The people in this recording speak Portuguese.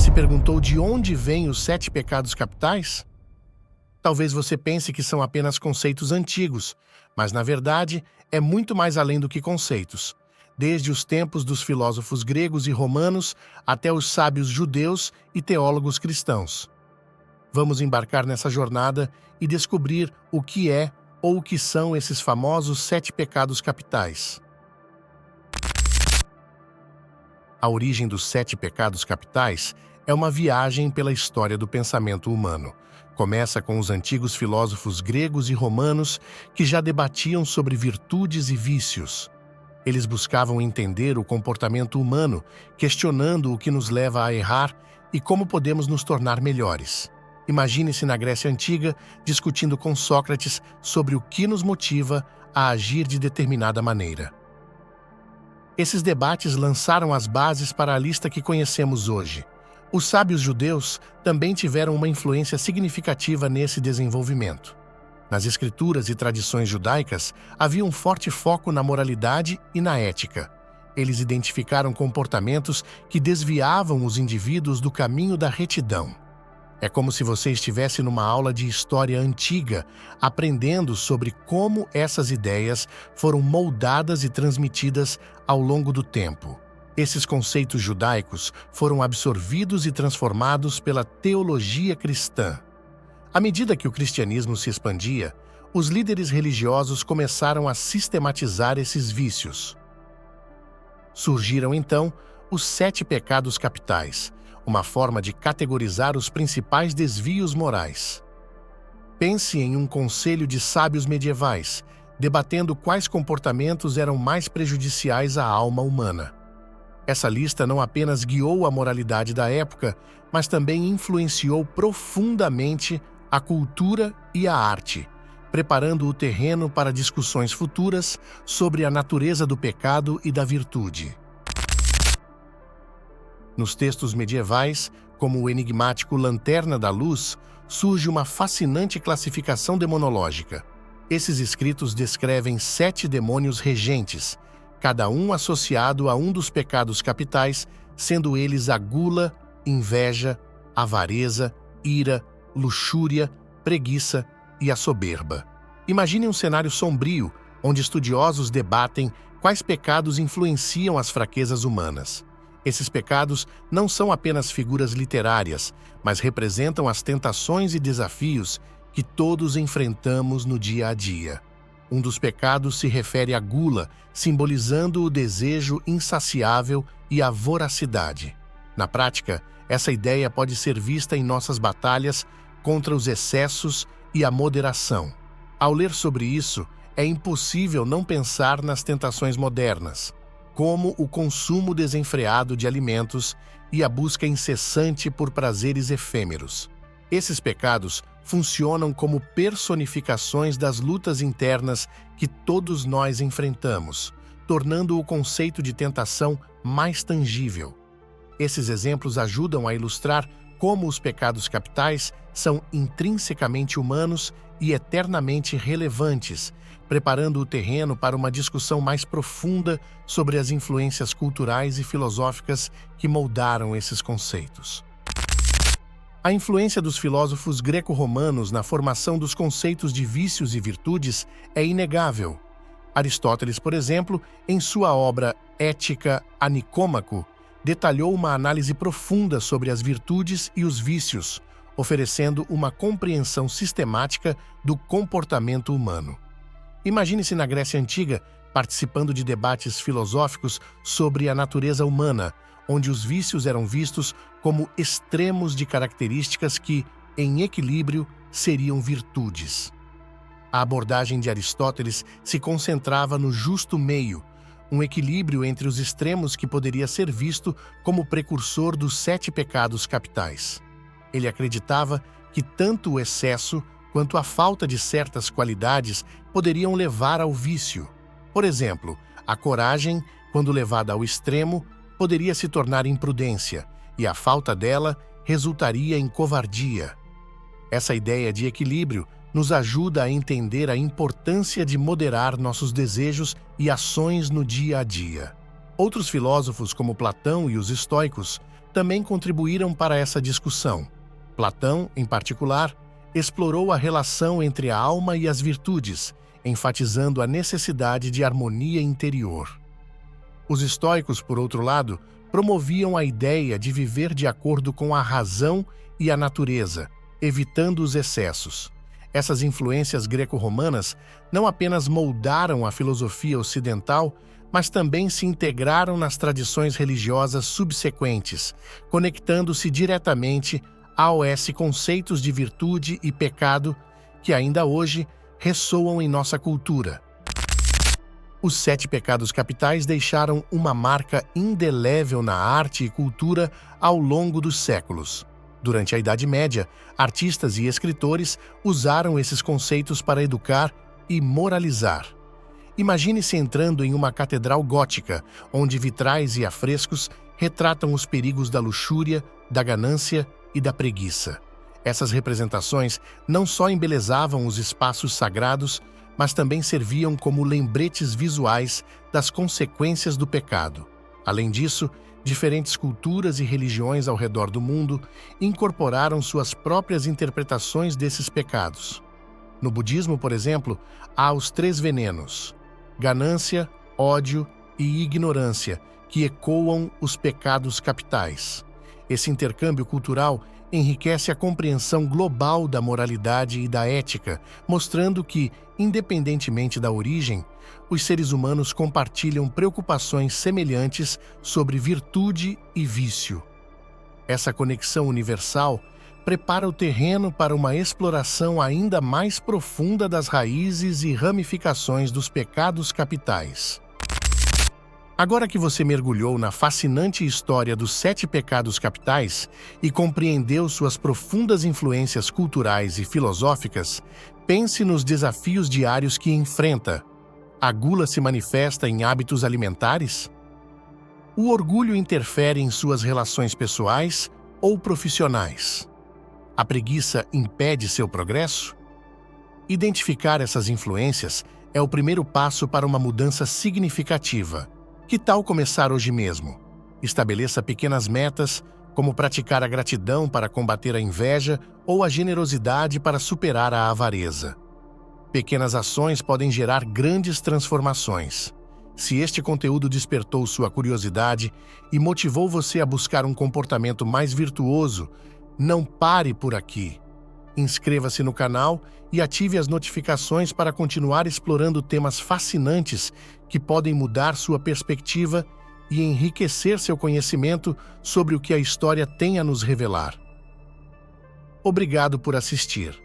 se perguntou de onde vêm os 7 pecados capitais? Talvez você pense que são apenas conceitos antigos, mas na verdade é muito mais além do que conceitos. Desde os tempos dos filósofos gregos e romanos até os sábios judeus e teólogos cristãos. Vamos embarcar nessa jornada e descobrir o que é ou o que são esses famosos 7 pecados capitais. A origem dos 7 pecados capitais é uma viagem pela história do pensamento humano. Começa com os antigos filósofos gregos e romanos que já debatiam sobre virtudes e vícios. Eles buscavam entender o comportamento humano, questionando o que nos leva a errar e como podemos nos tornar melhores. Imagine-se na Grécia Antiga discutindo com Sócrates sobre o que nos motiva a agir de determinada maneira. Esses debates lançaram as bases para a lista que conhecemos hoje. Os sábios judeus também tiveram uma influência significativa nesse desenvolvimento. Nas escrituras e tradições judaicas, havia um forte foco na moralidade e na ética. Eles identificaram comportamentos que desviavam os indivíduos do caminho da retidão. É como se você estivesse numa aula de história antiga, aprendendo sobre como essas ideias foram moldadas e transmitidas ao longo do tempo. Esses conceitos judaicos foram absorvidos e transformados pela teologia cristã. À medida que o cristianismo se expandia, os líderes religiosos começaram a sistematizar esses vícios. Surgiram, então, os 7 pecados capitais, uma forma de categorizar os principais desvios morais. Pense em um conselho de sábios medievais, debatendo quais comportamentos eram mais prejudiciais à alma humana. Essa lista não apenas guiou a moralidade da época, mas também influenciou profundamente a cultura e a arte, preparando o terreno para discussões futuras sobre a natureza do pecado e da virtude. Nos textos medievais, como o enigmático Lanterna da Luz, surge uma fascinante classificação demonológica. Esses escritos descrevem 7 demônios regentes, cada um associado a um dos pecados capitais, sendo eles a gula, inveja, avareza, ira, luxúria, preguiça e a soberba. Imagine um cenário sombrio, onde estudiosos debatem quais pecados influenciam as fraquezas humanas. Esses pecados não são apenas figuras literárias, mas representam as tentações e desafios que todos enfrentamos no dia a dia. Um dos pecados se refere à gula, simbolizando o desejo insaciável e a voracidade. Na prática, essa ideia pode ser vista em nossas batalhas contra os excessos e a moderação. Ao ler sobre isso, é impossível não pensar nas tentações modernas, como o consumo desenfreado de alimentos e a busca incessante por prazeres efêmeros. Esses pecados funcionam como personificações das lutas internas que todos nós enfrentamos, tornando o conceito de tentação mais tangível. Esses exemplos ajudam a ilustrar como os pecados capitais são intrinsecamente humanos e eternamente relevantes, preparando o terreno para uma discussão mais profunda sobre as influências culturais e filosóficas que moldaram esses conceitos. A influência dos filósofos greco-romanos na formação dos conceitos de vícios e virtudes é inegável. Aristóteles, por exemplo, em sua obra Ética a Nicômaco, detalhou uma análise profunda sobre as virtudes e os vícios, oferecendo uma compreensão sistemática do comportamento humano. Imagine-se na Grécia Antiga participando de debates filosóficos sobre a natureza humana, onde os vícios eram vistos como extremos de características que, em equilíbrio, seriam virtudes. A abordagem de Aristóteles se concentrava no justo meio, um equilíbrio entre os extremos que poderia ser visto como precursor dos 7 pecados capitais. Ele acreditava que tanto o excesso quanto a falta de certas qualidades poderiam levar ao vício. Por exemplo, a coragem, quando levada ao extremo, poderia se tornar imprudência, e a falta dela resultaria em covardia. Essa ideia de equilíbrio nos ajuda a entender a importância de moderar nossos desejos e ações no dia a dia. Outros filósofos, como Platão e os estoicos, também contribuíram para essa discussão. Platão, em particular, explorou a relação entre a alma e as virtudes, enfatizando a necessidade de harmonia interior. Os estoicos, por outro lado, promoviam a ideia de viver de acordo com a razão e a natureza, evitando os excessos. Essas influências greco-romanas não apenas moldaram a filosofia ocidental, mas também se integraram nas tradições religiosas subsequentes, conectando-se diretamente aos conceitos de virtude e pecado que ainda hoje ressoam em nossa cultura. Os 7 pecados capitais deixaram uma marca indelével na arte e cultura ao longo dos séculos. Durante a Idade Média, artistas e escritores usaram esses conceitos para educar e moralizar. Imagine-se entrando em uma catedral gótica, onde vitrais e afrescos retratam os perigos da luxúria, da ganância e da preguiça. Essas representações não só embelezavam os espaços sagrados, mas também serviam como lembretes visuais das consequências do pecado. Além disso, diferentes culturas e religiões ao redor do mundo incorporaram suas próprias interpretações desses pecados. No budismo, por exemplo, há os 3 venenos: ganância, ódio e ignorância, que ecoam os pecados capitais. Esse intercâmbio cultural enriquece a compreensão global da moralidade e da ética, mostrando que, independentemente da origem, os seres humanos compartilham preocupações semelhantes sobre virtude e vício. Essa conexão universal prepara o terreno para uma exploração ainda mais profunda das raízes e ramificações dos pecados capitais. Agora que você mergulhou na fascinante história dos 7 pecados capitais e compreendeu suas profundas influências culturais e filosóficas, pense nos desafios diários que enfrenta. A gula se manifesta em hábitos alimentares? O orgulho interfere em suas relações pessoais ou profissionais? A preguiça impede seu progresso? Identificar essas influências é o primeiro passo para uma mudança significativa. Que tal começar hoje mesmo? Estabeleça pequenas metas, como praticar a gratidão para combater a inveja ou a generosidade para superar a avareza. Pequenas ações podem gerar grandes transformações. Se este conteúdo despertou sua curiosidade e motivou você a buscar um comportamento mais virtuoso, não pare por aqui. Inscreva-se no canal e ative as notificações para continuar explorando temas fascinantes que podem mudar sua perspectiva e enriquecer seu conhecimento sobre o que a história tem a nos revelar. Obrigado por assistir.